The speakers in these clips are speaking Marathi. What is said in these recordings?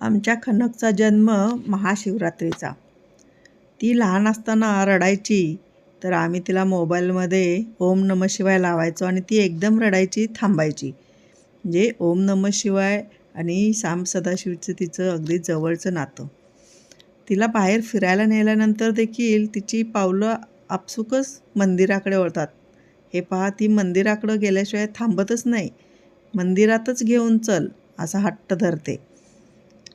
आमच्या खनकचा जन्म महाशिवरात्रीचा. ती लहान असताना रडायची, तर आम्ही तिला मोबाईलमध्ये ओम नमः शिवाय लावायचो आणि ती एकदम रडायची, थांबायची. म्हणजे ओम नमः शिवाय आणि साम सदाशिवचं तिचं अगदी जवळचं नातं. तिला बाहेर फिरायला नेल्यानंतर देखील तिची पावलं आपसुकच मंदिराकडे वळतात. हे पहा, ती मंदिराकडं गेल्याशिवाय थांबतच नाही. मंदिरातच घेऊन चल असा हट्ट धरते.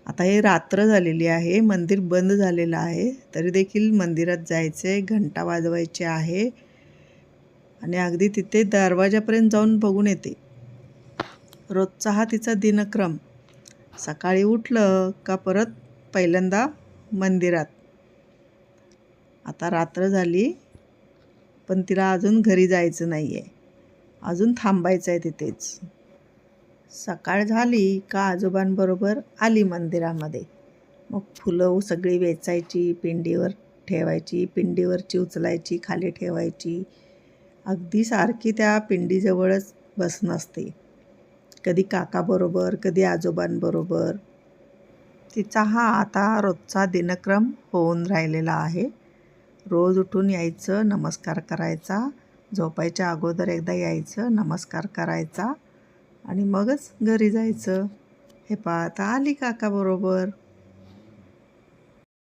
आता हे रात्र झालेली आहे, मंदिर बंद झालेलं आहे, तरी देखील मंदिरात जायचे, घंटा वाजवायचे आहे आणि अगदी तिथे दरवाजापर्यंत जाऊन बघून येते. रोजचा हा तिचा दिनक्रम. सकाळी उठलं का परत पहिल्यांदा मंदिरात. आता रात्र झाली, पण तिला अजून घरी जायचं नाही आहे, अजून थांबायचं आहे तिथेच. सकाळ झाली का आजोबांबरोबर आली मंदिरामध्ये. मग फुलं सगळी वेचायची, पिंडीवर ठेवायची, पिंडीवरची उचलायची, खाली ठेवायची. अगदी सारखी त्या पिंडीजवळच बसणं असते. कधी काकाबरोबर, कधी आजोबांबरोबर. तिचा हा आता रोजचा दिनक्रम होऊन राहिलेला आहे. रोज उठून यायचं, नमस्कार करायचा, झोपायच्या अगोदर एकदा यायचं, नमस्कार करायचा आणि मगच घरी जायचं. हे पहा, आता आली काकाबरोबर.